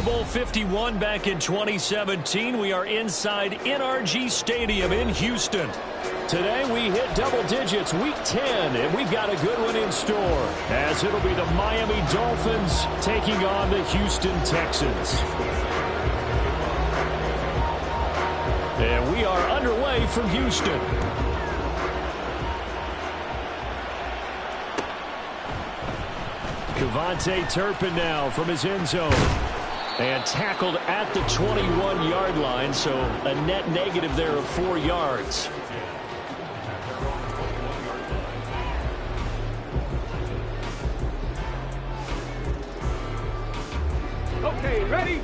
Super Bowl 51 back in 2017. We are inside NRG Stadium in Houston. Today we hit double digits, week 10, and we've got a good one in store, as it'll be the Miami Dolphins taking on the Houston Texans. And we are underway from Houston. KaVontae Turpin now from his end zone. And tackled at the 21-yard line, so a net negative there of 4 yards. Okay, ready?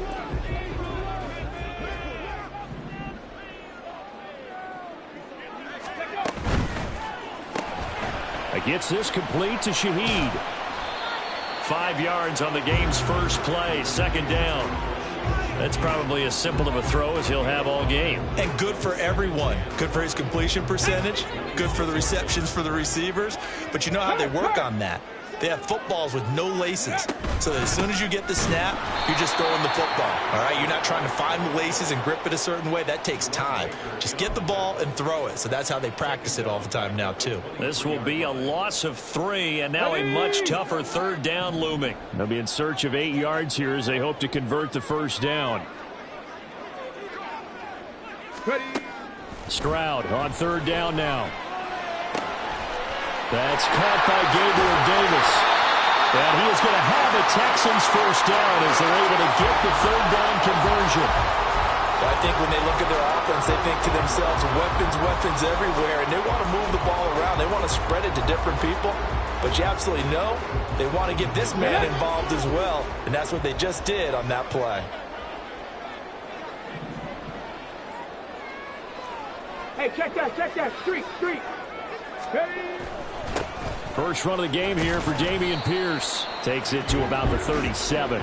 Gets this complete to Shaheed. 5 yards on the game's first play, second down. That's probably as simple of a throw as he'll have all game. And good for everyone. Good for his completion percentage. Good for the receptions for the receivers. But you know how they work on that. They have footballs with no laces. So that as soon as you get the snap, you're just throwing the football. All right? You're not trying to find the laces and grip it a certain way. That takes time. Just get the ball and throw it. So that's how they practice it all the time now, too. This will be a loss of 3, and now a much tougher third down looming. They'll be in search of 8 yards here as they hope to convert the first down. Ready? Stroud on third down now. That's caught by Gabriel Davis. And he is going to have a Texans first down as they're able to get the third down conversion. I think when they look at their offense, they think to themselves, weapons everywhere, and they want to move the ball around. They want to spread it to different people. But you absolutely know they want to get this man involved as well, and that's what they just did on that play. Hey, check that, street. Ready? First run of the game here for Dameon Pierce. Takes it to about the 37.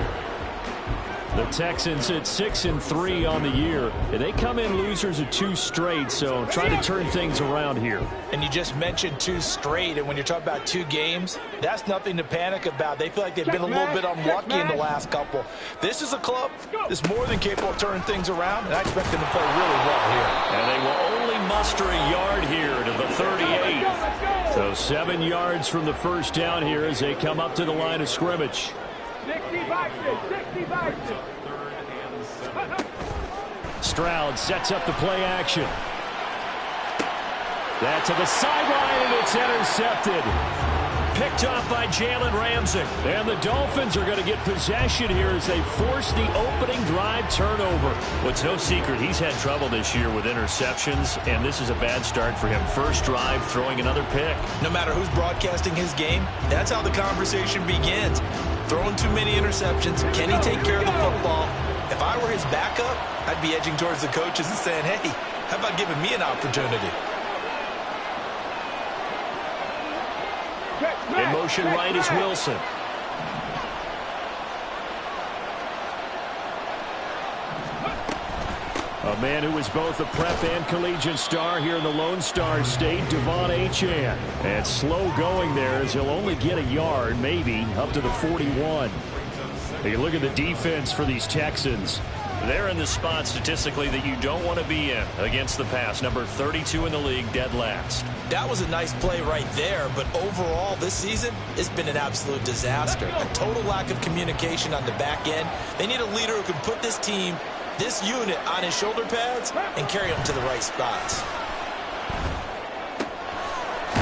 The Texans at 6-3 on the year. And they come in losers of 2 straight, so try to turn things around here. And you just mentioned 2 straight, and when you're talking about 2 games, that's nothing to panic about. They feel like they've been a little bit unlucky in the last couple. This is a club that's more than capable of turning things around, and I expect them to play really well here. And they will only muster a yard here to the 38. So 7 yards from the first down here as they come up to the line of scrimmage. 60 boxes. Stroud sets up the play action. That to the sideline, and it's intercepted. Picked off by Jalen Ramsey. And the Dolphins are going to get possession here as they force the opening drive turnover. Well, it's no secret he's had trouble this year with interceptions, and this is a bad start for him. First drive, throwing another pick. No matter who's broadcasting his game, that's how the conversation begins. Throwing too many interceptions. Can he take care of the football? If I were his backup, I'd be edging towards the coaches and saying, hey, how about giving me an opportunity? In motion right is Wilson. A man who was both a prep and collegiate star here in the Lone Star State, Devon Achane. And slow going there as he'll only get a yard, maybe, up to the 41. You look at the defense for these Texans. They're in the spot statistically that you don't want to be in against the pass. Number 32 in the league, dead last. That was a nice play right there, but overall this season, it's been an absolute disaster. A total lack of communication on the back end. They need a leader who can put this team, this unit, on his shoulder pads and carry them to the right spots.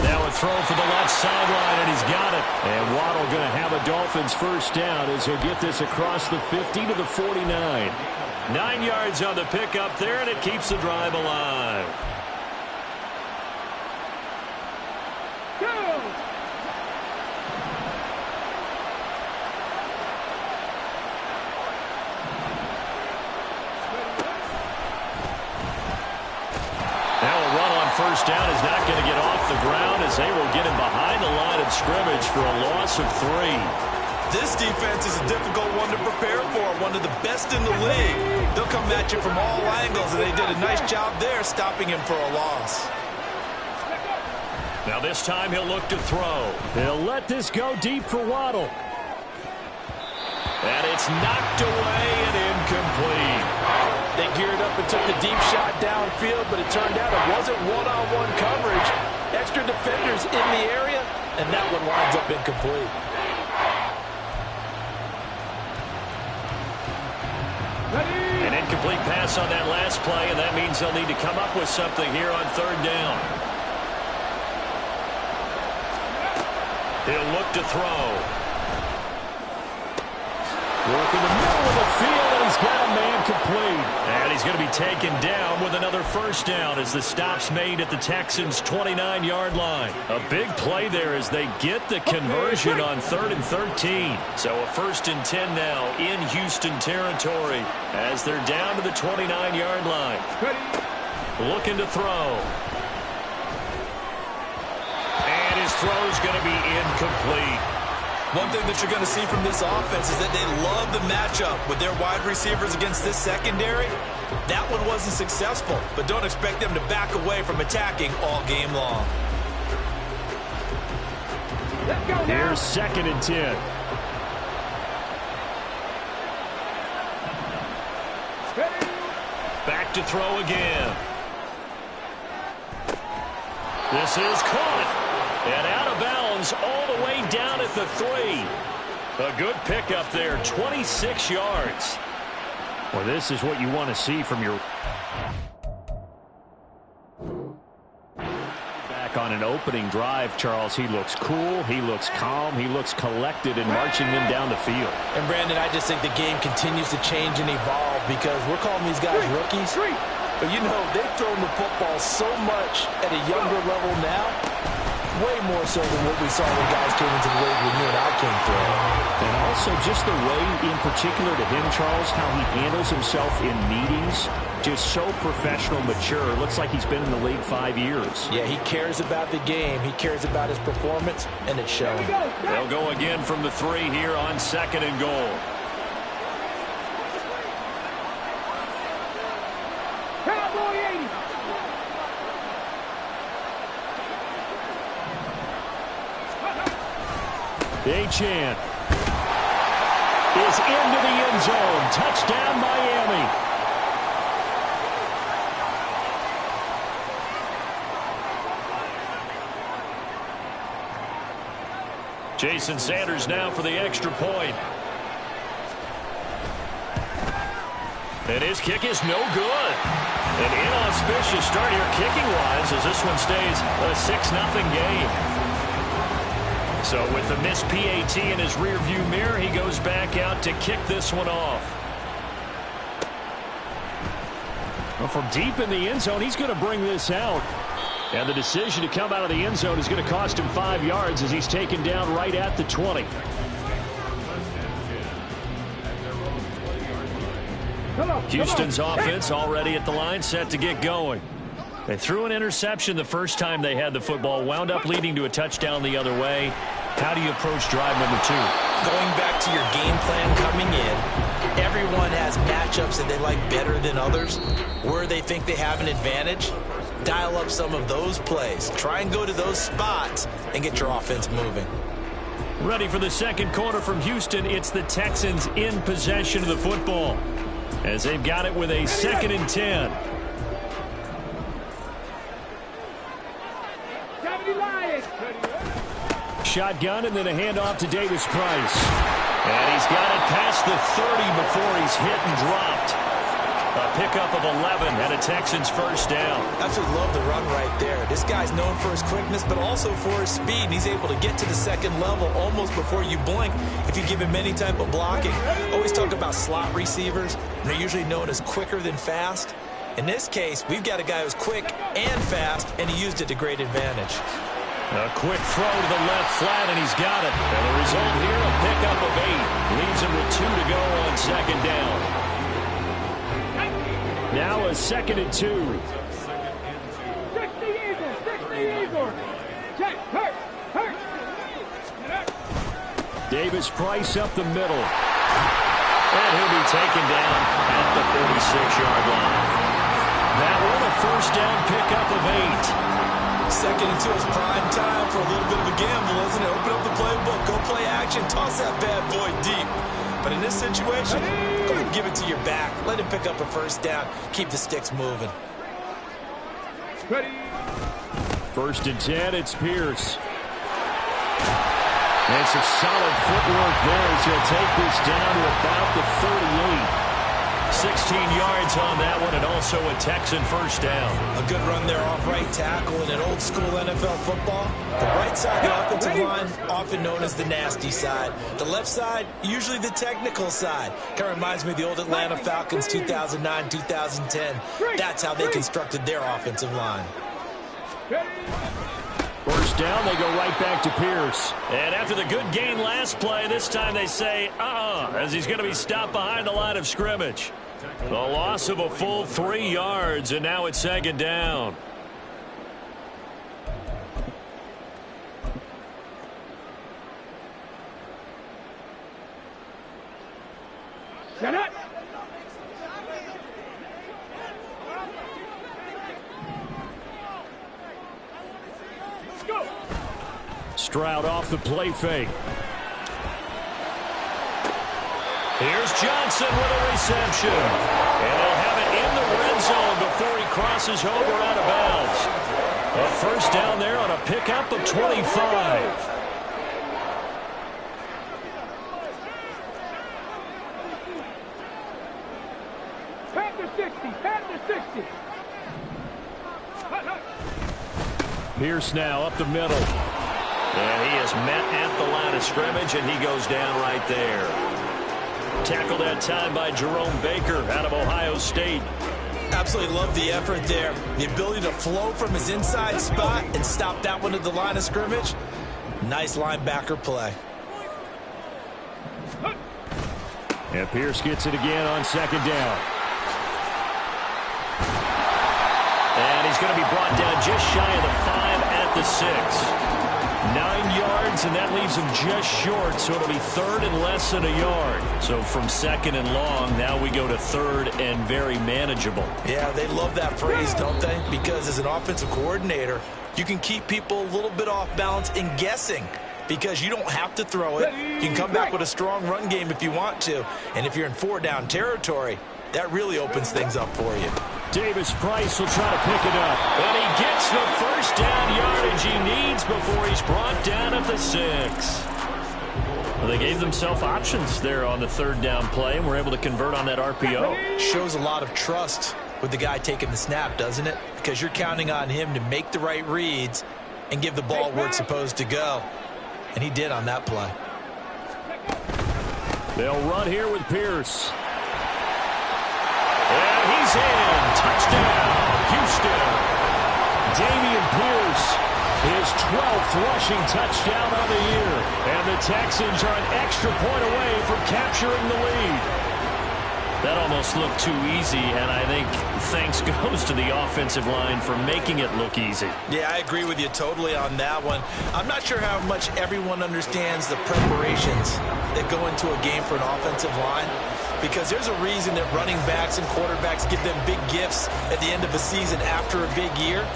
Now a throw for the left sideline, and he's got it. And Waddle going to have a Dolphins first down as he'll get this across the 50 to the 49. 9 yards on the pickup there, and it keeps the drive alive. First down is not going to get off the ground as they will get him behind the line of scrimmage for a loss of 3. This defense is a difficult one to prepare for, one of the best in the league. They'll come at you from all angles, and they did a nice job there stopping him for a loss. Now this time he'll look to throw. He'll let this go deep for Waddle. And it's knocked away and took the deep shot downfield, but it turned out it wasn't one-on-one coverage. Extra defenders in the area, and that one winds up incomplete. An incomplete pass on that last play, and that means they'll need to come up with something here on third down. He'll look to throw. Work in the middle of the field, and he's got a man complete. And he's going to be taken down with another first down as the stop's made at the Texans' 29-yard line. A big play there as they get the conversion on 3rd and 13. So a 1st and 10 now in Houston territory as they're down to the 29-yard line. Looking to throw. And his throw's going to be incomplete. One thing that you're going to see from this offense is that they love the matchup with their wide receivers against this secondary. That one wasn't successful, but don't expect them to back away from attacking all game long. Here's 2nd and 10. Back to throw again. This is caught. And out of bounds all the way down at the 3. A good pickup there, 26 yards. Well, this is what you want to see from your back on an opening drive, Charles. He looks cool, he looks calm, he looks collected in marching them down the field. And, Brandon, I just think the game continues to change and evolve because we're calling these guys rookies. But, you know, they've thrown the football so much at a younger level now. Way more so than what we saw when guys came into the league when you and I came through. And also just the way, in particular to him, Charles, how he handles himself in meetings. Just so professional, mature. Looks like he's been in the league 5 years. Yeah, he cares about the game. He cares about his performance, and it's showing. They'll go again from the 3 here on 2nd and goal. Achane is into the end zone. Touchdown, Miami. Jason Sanders now for the extra point. And his kick is no good. An inauspicious start here kicking-wise as this one stays a 6-0 game. So with the missed PAT in his rearview mirror, he goes back out to kick this one off. Well, from deep in the end zone, he's going to bring this out. And the decision to come out of the end zone is going to cost him 5 yards as he's taken down right at the 20. Houston's offense already at the line, set to get going. They threw an interception the first time they had the football, wound up leading to a touchdown the other way. How do you approach drive number 2? Going back to your game plan coming in, everyone has matchups that they like better than others. Where they think they have an advantage, dial up some of those plays. Try and go to those spots and get your offense moving. Ready for the second quarter from Houston. It's the Texans in possession of the football as they've got it with a 2nd and 10. Shotgun and then a handoff to Davis Price. And he's got it past the 30 before he's hit and dropped. A pickup of 11 and a Texans first down. Absolutely love the run right there. This guy's known for his quickness, but also for his speed. And he's able to get to the second level almost before you blink if you give him any type of blocking. Always talk about slot receivers. They're usually known as quicker than fast. In this case, we've got a guy who's quick and fast, and he used it to great advantage. A quick throw to the left flat, and he's got it. And the result here, a pickup of 8. Leaves him with 2 to go on second down. Now a 2nd and 2. 60 Eagles. Check. Hurt. Davis Price up the middle. And he'll be taken down at the 46-yard line. That one, a first down pickup of 8. 2nd and 2 is prime time for a little bit of a gamble, isn't it? Open up the playbook, go play action, toss that bad boy deep. But in this situation, go ahead and give it to your back. Let him pick up a first down. Keep the sticks moving. Ready. 1st and 10, it's Pierce. And some solid footwork there as he'll take this down to about the 38. 16 yards on that one, and also a Texan first down. A good run there off right tackle in an old school NFL football. The right side of the offensive line, often known as the nasty side. The left side, usually the technical side. Kind of reminds me of the old Atlanta Falcons 2009, 2010. That's how they constructed their offensive line. First down, they go right back to Pierce. And after the good gain last play, this time they say, as he's going to be stopped behind the line of scrimmage. The loss of a full 3 yards, and now it's 2nd down. Set up. Go. Stroud off the play fake. Here's Johnson with a reception. And they'll have it in the red zone before he crosses over out of bounds. A first down there on a pickup of 25. Pat the 60. Pat the 60. Pierce now up the middle. And he is met at the line of scrimmage, and he goes down right there. Tackled that time by Jerome Baker out of Ohio State. Absolutely love the effort there. The ability to flow from his inside spot and stop that one at the line of scrimmage. Nice linebacker play. And Pierce gets it again on 2nd down. And he's going to be brought down just shy of the 5 at the 6. 9 yards, and that leaves him just short, so it'll be 3rd and less than a yard. So from 2nd and long, now we go to 3rd and very manageable. Yeah, they love that phrase, don't they? Because as an offensive coordinator, you can keep people a little bit off balance and guessing because you don't have to throw it. You can come back with a strong run game if you want to. And if you're in 4-down territory, that really opens things up for you. Davis Price will try to pick it up. And he gets the first down yardage he needs before he's brought down at the 6. Well, they gave themselves options there on the 3rd down play, and were able to convert on that RPO. Shows a lot of trust with the guy taking the snap, doesn't it? Because you're counting on him to make the right reads and give the ball where it's supposed to go. And he did on that play. They'll run here with Pierce. And he's in. Touchdown, Houston. Dameon Pierce, his 12th rushing touchdown of the year. And the Texans are an extra point away from capturing the lead. That almost looked too easy, and I think thanks goes to the offensive line for making it look easy. Yeah, I agree with you totally on that one. I'm not sure how much everyone understands the preparations that go into a game for an offensive line, because there's a reason that running backs and quarterbacks give them big gifts at the end of a season after a big year.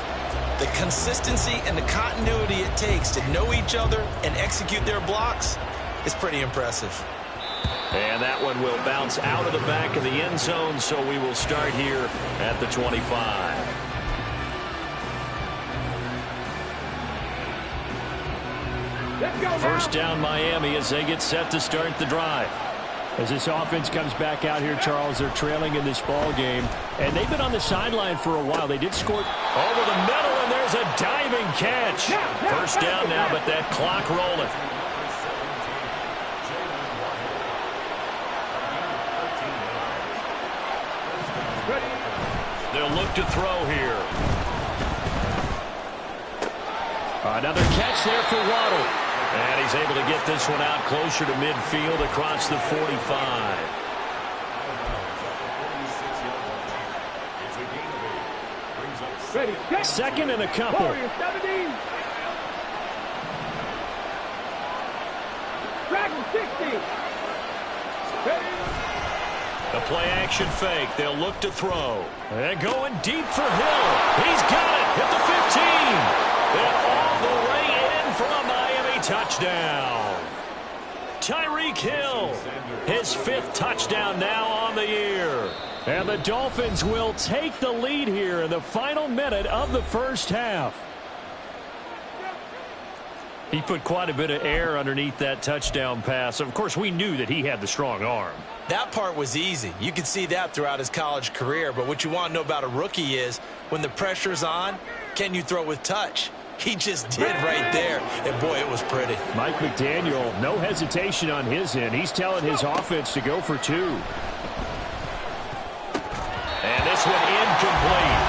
The consistency and the continuity it takes to know each other and execute their blocks is pretty impressive. And that one will bounce out of the back of the end zone, so we will start here at the 25. First down Miami as they get set to start the drive. As this offense comes back out here, Charles, they're trailing in this ball game, and they've been on the sideline for a while. They did score over the middle, and there's a diving catch. First down now, but that clock rolling. They'll look to throw here. Another catch there for Waddle. And he's able to get this one out closer to midfield across the 45. Second and a couple. Dragon 60. A play-action fake. They'll look to throw. And going deep for Hill. He's got it at the 15. And all the way in for a Miami touchdown. Tyreek Hill. His 5th touchdown now on the year. And the Dolphins will take the lead here in the final minute of the first half. He put quite a bit of air underneath that touchdown pass. Of course, we knew that he had the strong arm. That part was easy. You could see that throughout his college career. But what you want to know about a rookie is when the pressure's on, can you throw with touch? He just did right there. And, boy, it was pretty. Mike McDaniel, no hesitation on his end. He's telling his offense to go for 2. And this one incomplete.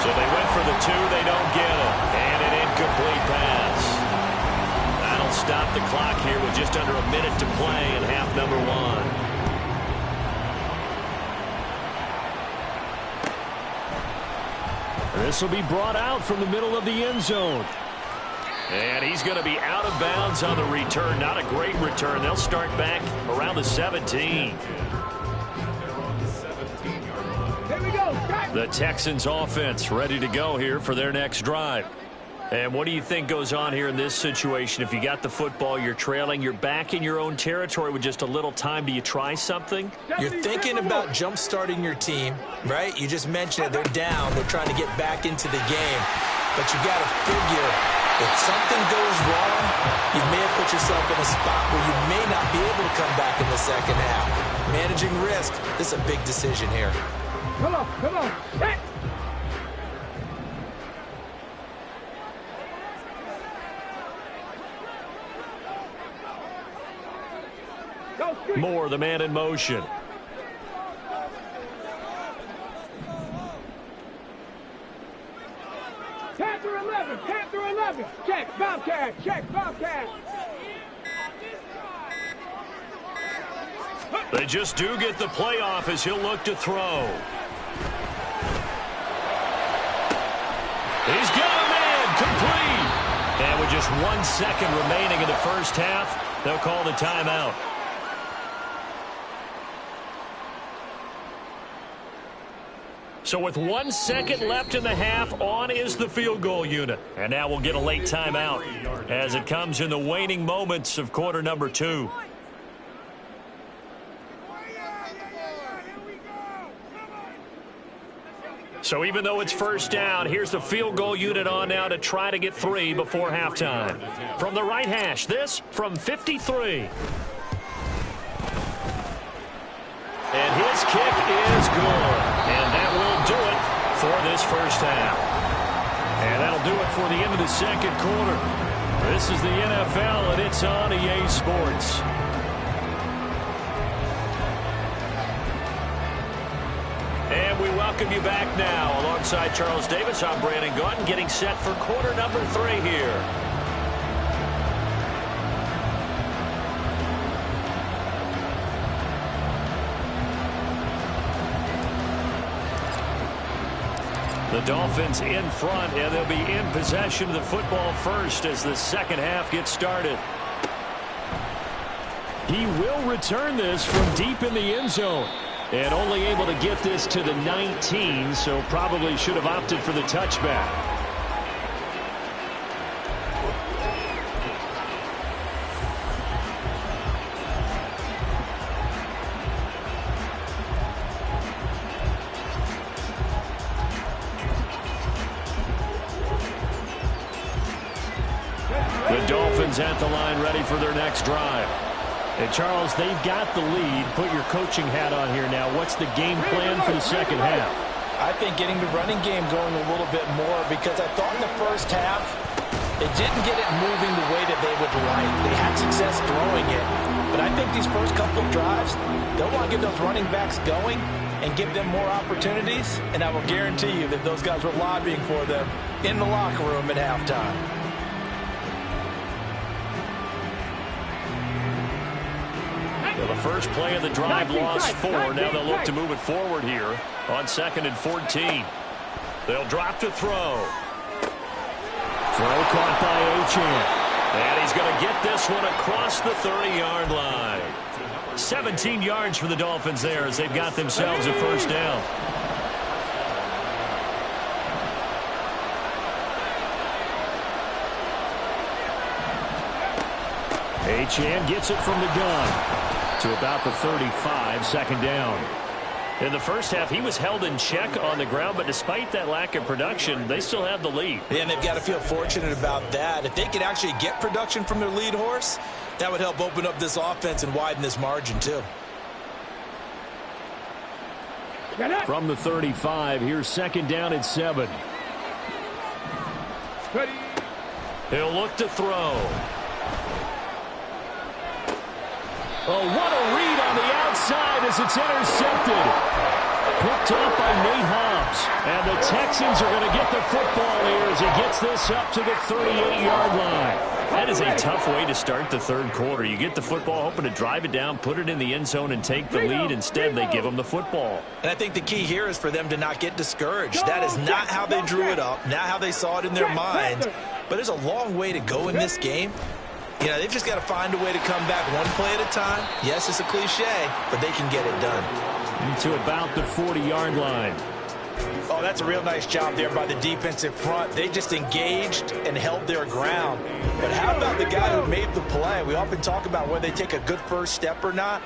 So they went for the 2. They don't get it. And an incomplete pass. That'll stop the clock here with just under a minute to play in half number 1. This will be brought out from the middle of the end zone. And he's going to be out of bounds on the return. Not a great return. They'll start back around the 17. Here we go. The Texans offense ready to go here for their next drive. And what do you think goes on here in this situation? If you got the football, you're trailing, you're back in your own territory with just a little time. Do you try something? You're thinking about jump-starting your team, right? You just mentioned it. They're down. They're trying to get back into the game. But you got to figure if something goes wrong, you may have put yourself in a spot where you may not be able to come back in the second half. Managing risk, this is a big decision here. Come on, come on. Hey. Moore, the man in motion. Panther 11, Panther 11. Check, Bobcat, check, Bobcat. They just do get the playoff as he'll look to throw. He's got a man, complete. And with just 1 second remaining in the first half, they'll call the timeout. So with 1 second left in the half, on is the field goal unit. And now we'll get a late timeout as it comes in the waning moments of quarter number 2. So even though it's first down, here's the field goal unit on now to try to get 3 before halftime. From the right hash, this from 53. And his kick is good. And that will do it for this first half. And that'll do it for the end of the second quarter. This is the NFL, and it's on EA Sports. And we welcome you back now. Alongside Charles Davis, I'm Brandon Gaudin, getting set for quarter number 3 here. The Dolphins in front, and they'll be in possession of the football first as the second half gets started. He will return this from deep in the end zone. And only able to get this to the 19, so probably should have opted for the touchback. The Dolphins at the line ready for their next drive. And Charles, they've got the lead. Put your coaching hat on here now. What's the game plan for the second half? I think getting the running game going a little bit more, because I thought in the first half they didn't get it moving the way that they would like. They had success throwing it. But I think these first couple of drives, they'll want to get those running backs going and give them more opportunities. And I will guarantee you that those guys were lobbying for them in the locker room at halftime. Well, the first play of the drive lost 4. Now they'll look to move it forward here on 2nd and 14. They'll drop to throw. Throw caught by Achane. And he's going to get this one across the 30-yard line. 17 yards for the Dolphins there as they've got themselves a first down. Achane gets it from the gun to about the 35, second down. In the first half, he was held in check on the ground, but despite that lack of production, they still have the lead. Yeah, and they've got to feel fortunate about that. If they could actually get production from their lead horse, that would help open up this offense and widen this margin, too. From the 35, here's second down at 7. He'll look to throw. Oh, what a read on the outside as it's intercepted. Picked off by Nate Hobbs. And the Texans are going to get the football here as he gets this up to the 38-yard line. That is a tough way to start the third quarter. You get the football, hoping to drive it down, put it in the end zone, and take the lead. Instead, they give them the football. And I think the key here is for them to not get discouraged. That is not how they drew it up, not how they saw it in their minds. But there's a long way to go in this game. You know, they've just got to find a way to come back one play at a time. Yes, it's a cliche, but they can get it done. To about the 40-yard line. Oh, that's a real nice job there by the defensive front. They just engaged and held their ground. But how about the guy who made the play? We often talk about whether they take a good first step or not.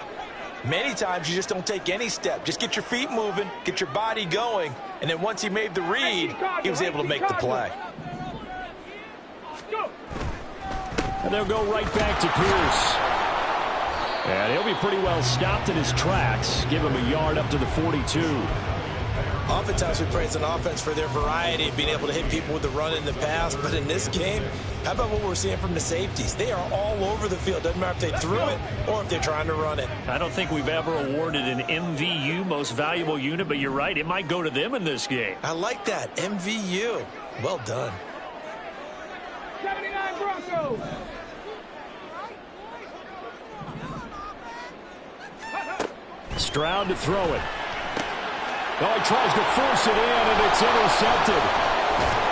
Many times you just don't take any step. Just get your feet moving, get your body going, and then once he made the read, he was able to make the play. And they'll go right back to Pierce. And he'll be pretty well stopped in his tracks. Give him a yard up to the 42. Oftentimes we praise an offense for their variety of being able to hit people with the run in the pass. But in this game, how about what we're seeing from the safeties? They are all over the field. Doesn't matter if they threw it or if they're trying to run it. I don't think we've ever awarded an MVU, most valuable unit, but you're right. It might go to them in this game. I like that. MVU. Well done. 79 Broncos. Stroud to throw it. Oh, he tries to force it in, and it's intercepted.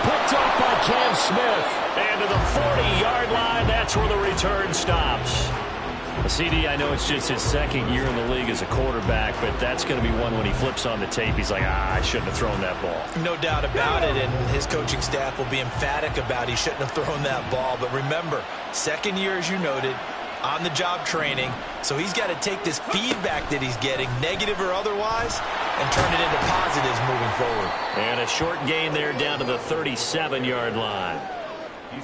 Picked off by Cam Smith. And to the 40-yard line, that's where the return stops. CD, I know it's just his second year in the league as a quarterback, but that's going to be one when he flips on the tape. He's like, I shouldn't have thrown that ball. No doubt about it, and his coaching staff will be emphatic about he shouldn't have thrown that ball. But remember, second year, as you noted, on-the-job training, so he's got to take this feedback that he's getting, negative or otherwise, and turn it into positives moving forward. And a short gain there down to the 37-yard line.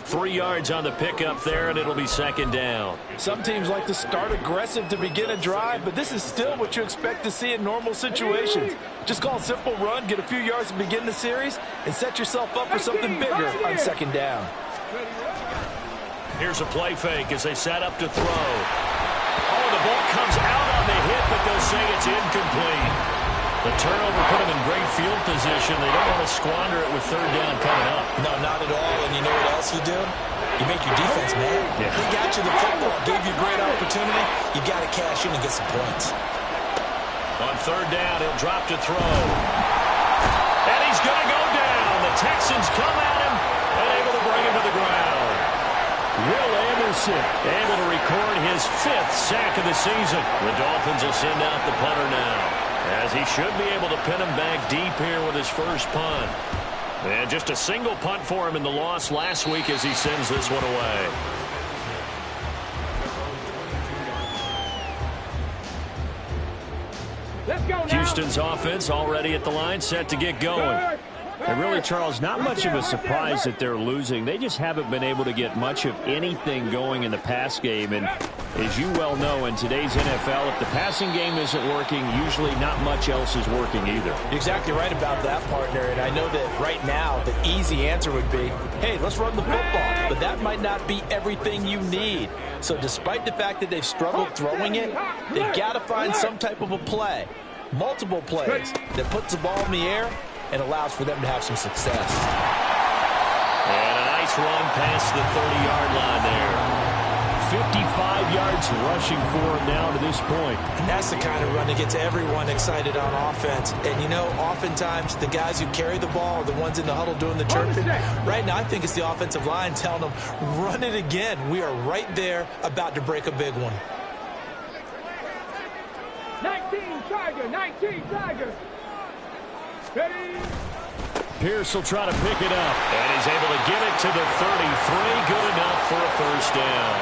3 yards on the pickup there, and it'll be second down. Some teams like to start aggressive to begin a drive, but this is still what you expect to see in normal situations. Just call a simple run, get a few yards to begin the series, and set yourself up for something bigger on second down. Here's a play fake as they set up to throw. Oh, the ball comes out on the hit, but they'll say it's incomplete. The turnover put them in great field position. They don't want to squander it with third down coming up. No, not at all. And you know what else you do? You make your defense mad. Yeah. They got you the football, gave you a great opportunity. You got to cash in and get some points. On third down, he'll drop to throw. And he's going to go down. The Texans come at him and able to bring him to the ground. Will Anderson able to record his 5th sack of the season. The Dolphins will send out the punter now, as he should be able to pin him back deep here with his first punt. And just a single punt for him in the loss last week as he sends this one away. Let's go now. Houston's offense already at the line, set to get going. And really, Charles, not much of a surprise that they're losing. They just haven't been able to get much of anything going in the pass game. And as you well know, in today's NFL, if the passing game isn't working, usually not much else is working either. You're exactly right about that, partner. And I know that right now the easy answer would be, hey, let's run the football. But that might not be everything you need. So despite the fact that they've struggled throwing it, they've got to find some type of a play, multiple plays, that puts the ball in the air and allows for them to have some success. And a nice run past the 30-yard line there. 55 yards rushing for him now to this point. And that's the kind of run that gets everyone excited on offense. And, you know, oftentimes the guys who carry the ball are the ones in the huddle doing the chirping. Right now, I think it's the offensive line telling them, run it again. We are right there about to break a big one. 19 Tiger, 19 Tiger. Ready? Pierce will try to pick it up. And he's able to get it to the 33. Good enough for a first down.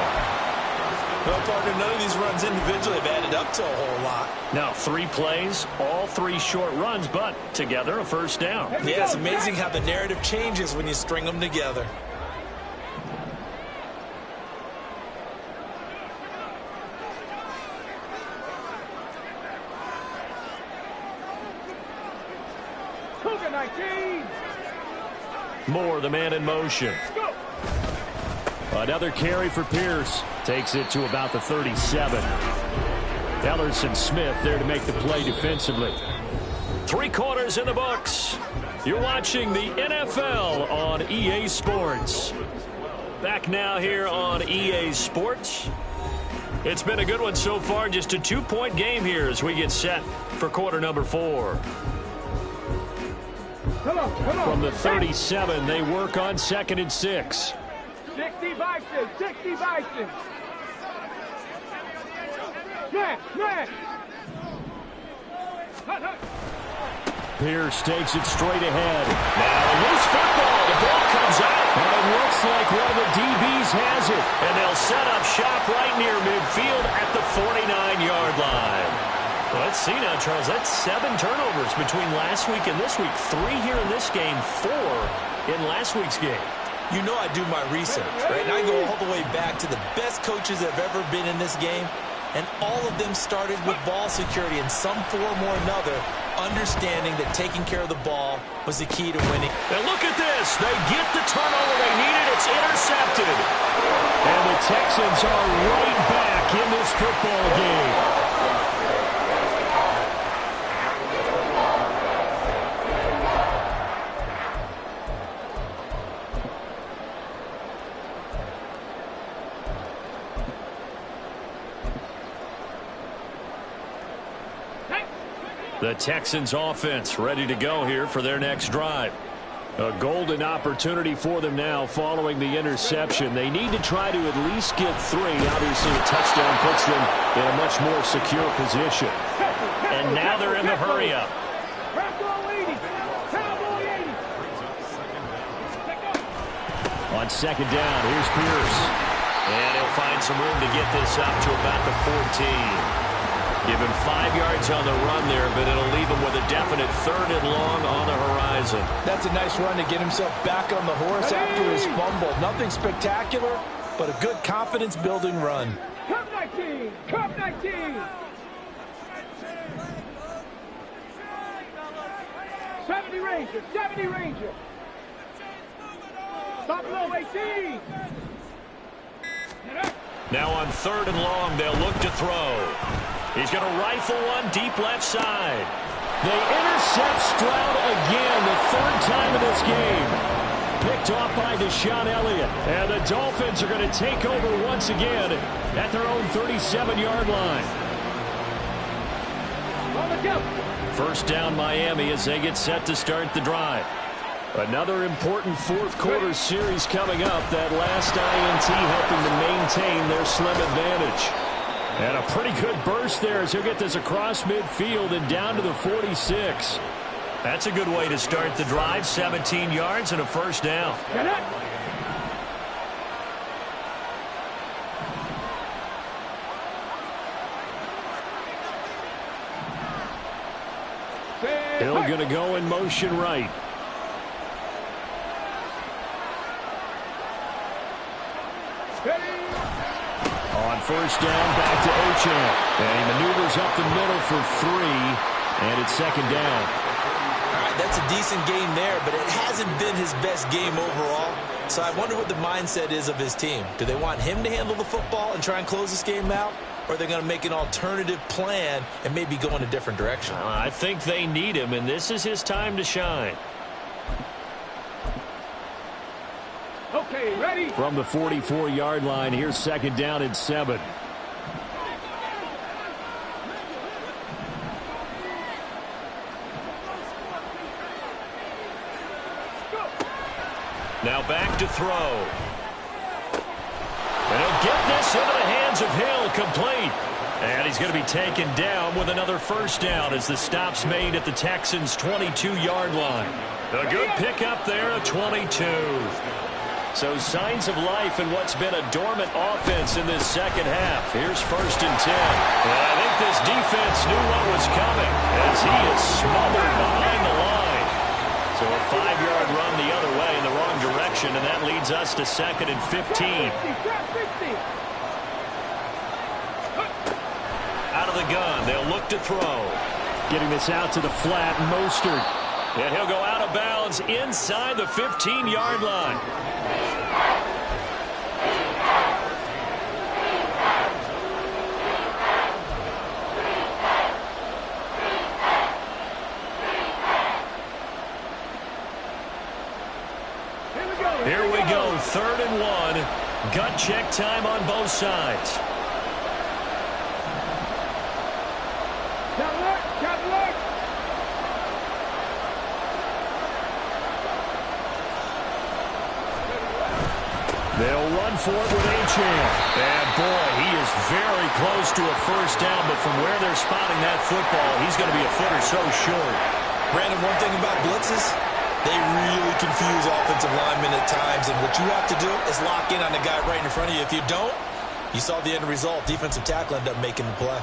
Well, partner, none of these runs individually have added up to a whole lot. Now 3 plays, all 3 short runs, but together a first down. Yeah, it's amazing how the narrative changes when you string them together. Cougar 19. Moore, the man in motion. Another carry for Pierce. Takes it to about the 37. Ellerson Smith there to make the play defensively. 3 quarters in the books. You're watching the NFL on EA Sports. Back now here on EA Sports. It's been a good one so far. Just a 2-point game here as we get set for quarter number 4. Come on. From the 37, they work on 2nd and 6. 60 Bison. 60 Bison. Smash. Pierce takes it straight ahead. Now a loose football. The ball comes out. And it looks like one of the DBs has it. And they'll set up shop right near midfield at the 49-yard line. Well, let's see now, Charles. That's 7 turnovers between last week and this week. 3 here in this game, 4 in last week's game. You know I do my research, right? And I go all the way back to the best coaches that have ever been in this game. And all of them started with ball security in some form or another, understanding that taking care of the ball was the key to winning. And look at this. They get the turnover they needed. It's intercepted. And the Texans are right back in this football game. The Texans offense ready to go here for their next drive. A golden opportunity for them now following the interception. They need to try to at least get 3. Obviously, a touchdown puts them in a much more secure position. And now they're in the hurry-up. On 2nd down, here's Pierce. And he'll find some room to get this up to about the 14. Give him 5 yards on the run there, but it'll leave him with a definite 3rd and long on the horizon. That's a nice run to get himself back on the horse after his fumble. Nothing spectacular, but a good confidence-building run. Cup 19. Cup 19. 70 Ranger. 70 Ranger. Stop low, 18. Now on 3rd and long, they'll look to throw. He's going to rifle one deep left side. They intercept Stroud again, the 3rd time in this game. Picked off by Deshaun Elliott. And the Dolphins are going to take over once again at their own 37-yard line. First down Miami as they get set to start the drive. Another important 4th quarter series coming up. That last INT helping to maintain their slim advantage. And a pretty good burst there as he'll get this across midfield and down to the 46. That's a good way to start the drive. 17 yards and a first down. Hill going to go in motion right. On 1st down, back to Achane. And he maneuvers up the middle for 3. And it's 2nd down. All right, that's a decent game there, but it hasn't been his best game overall. So I wonder what the mindset is of his team. Do they want him to handle the football and try and close this game out? Or are they going to make an alternative plan and maybe go in a different direction? I think they need him, and this is his time to shine. Okay, ready? From the 44-yard line, here's 2nd down and 7. Now back to throw. And he'll get this into the hands of Hill, complete. And he's going to be taken down with another first down as the stop's made at the Texans' 22-yard line. A good pickup there at 22. So signs of life in what's been a dormant offense in this second half. Here's 1st and 10. And I think this defense knew what was coming as he is smothered behind the line. So a 5-yard run the other way in the wrong direction, and that leads us to 2nd and 15. Out of the gun, they'll look to throw. Getting this out to the flat, Mostert. And he'll go out of bounds inside the 15-yard line. Here we go, 3rd and 1. Gut check time on both sides. They'll run for it with Achane. And boy, he is very close to a first down, but from where they're spotting that football, he's going to be a foot or so short. Brandon, one thing about blitzes, they really confuse offensive linemen at times, and what you have to do is lock in on the guy right in front of you. If you don't, you saw the end result. Defensive tackle ended up making the play.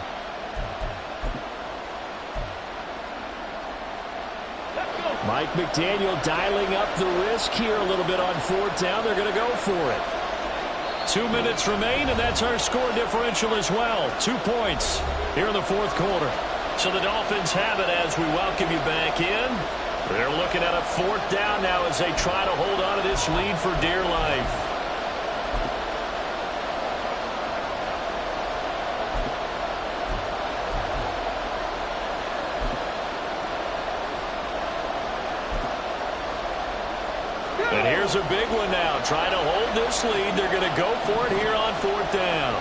Mike McDaniel dialing up the risk here a little bit on 4th down. They're going to go for it. 2 minutes remain, and that's our score differential as well. 2 points here in the 4th quarter. So the Dolphins have it as we welcome you back in. They're looking at a 4th down now as they try to hold on to this lead for dear life. And here's a big one now. Trying to hold this lead. They're going to go for it here on 4th down.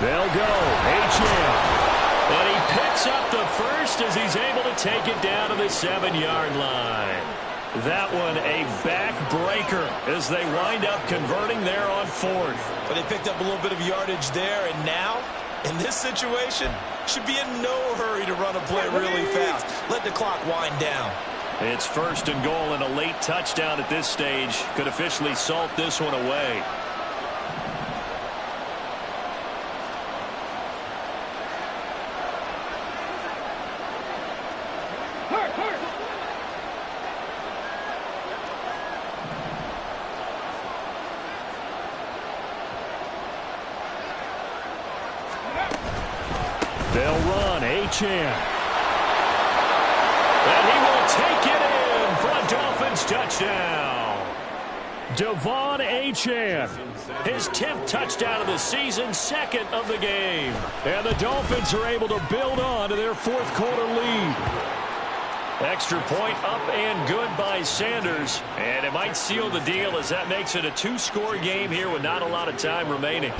They'll go. Achane. And he picks up the first as he's able to take it down to the 7-yard line. That one a backbreaker as they wind up converting there on 4th. But they picked up a little bit of yardage there, and now, in this situation, should be in no hurry to run a play really fast. Let the clock wind down. It's 1st and goal, and a late touchdown at this stage could officially salt this one away. They'll run. Achane. And he will take it in for a Dolphins touchdown. De'Von Achane. His 10th touchdown of the season, 2nd of the game. And the Dolphins are able to build on to their 4th quarter lead. Extra point up and good by Sanders. And it might seal the deal as that makes it a 2-score game here with not a lot of time remaining.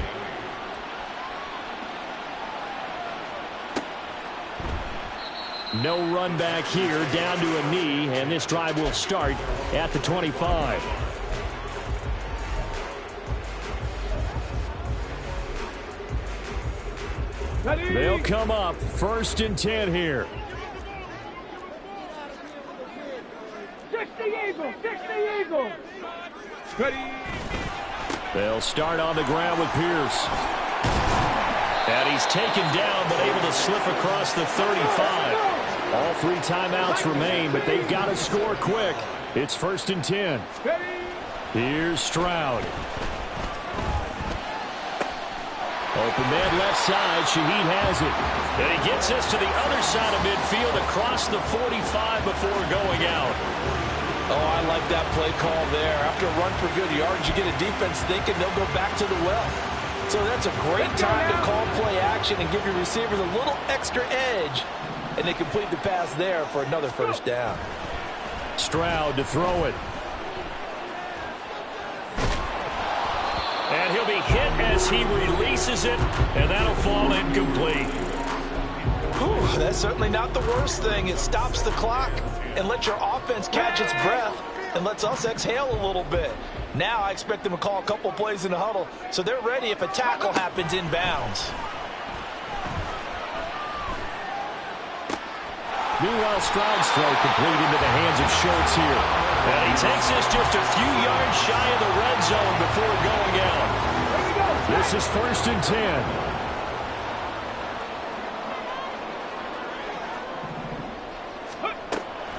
No run back here, down to a knee, and this drive will start at the 25. They'll come up 1st and 10 here. 60 Eagles, 60 Eagles. Ready. They'll start on the ground with Pierce. And he's taken down, but able to slip across the 35. All 3 timeouts remain, but they've got to score quick. It's 1st and 10. Here's Stroud. Open man left side. Shaheed has it. And he gets us to the other side of midfield across the 45 before going out. Oh, I like that play call there. After a run for good yards, you get a defense thinking they'll go back to the well. So that's a great time to call play action and give your receivers a little extra edge. And they complete the pass there for another 1st down. Stroud to throw it. And he'll be hit as he releases it, and that'll fall incomplete. Whew, that's certainly not the worst thing. It stops the clock and lets your offense catch its breath and lets us exhale a little bit. Now I expect them to call a couple plays in the huddle, so they're ready if a tackle happens inbounds. Meanwhile, Stroud's throw complete into the hands of Schultz here. And he takes this just a few yards shy of the red zone before going out. This is 1st and 10.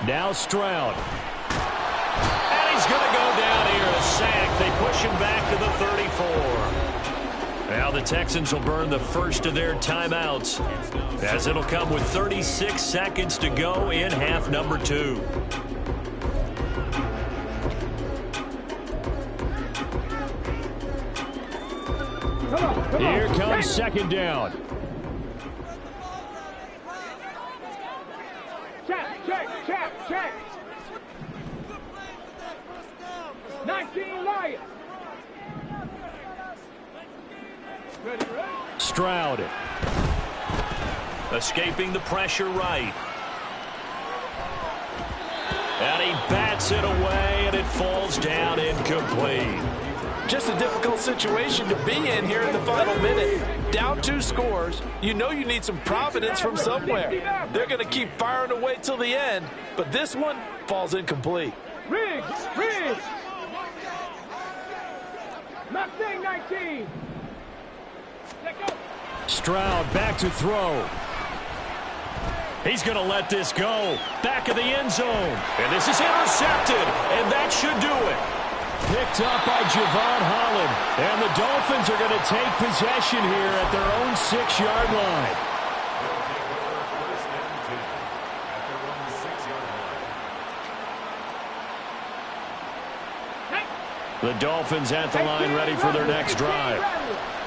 Now Stroud. And he's going to go down here, a sack. They push him back to the 34. Now the Texans will burn the first of their timeouts, as it'll come with 36 seconds to go in half number 2. Here comes 2nd down. Check. 19 Lions. Stroud. Escaping the pressure right. And he bats it away, and it falls down incomplete. Just a difficult situation to be in here in the final minute. Down 2 scores. You know you need some providence from somewhere. They're going to keep firing away till the end, but this one falls incomplete. Riggs. Nothing, 19. Stroud back to throw. He's going to let this go. Back of the end zone. And this is intercepted, and that should do it. Picked up by Javon Holland. And the Dolphins are going to take possession here at their own 6-yard line. The Dolphins at the line ready for their next drive.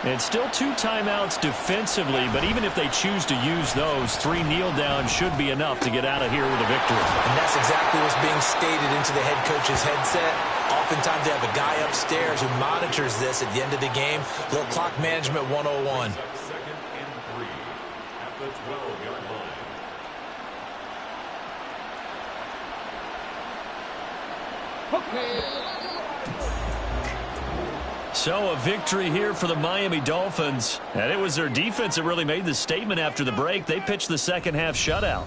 It's still 2 timeouts defensively, but even if they choose to use those, 3 kneel downs should be enough to get out of here with a victory. And that's exactly what's being stated into the head coach's headset. Oftentimes they have a guy upstairs who monitors this at the end of the game. Little clock management 101. 2nd and 3 at the 12-yard line. Okay. So a victory here for the Miami Dolphins. And it was their defense that really made the statement after the break. They pitched the second half shutout.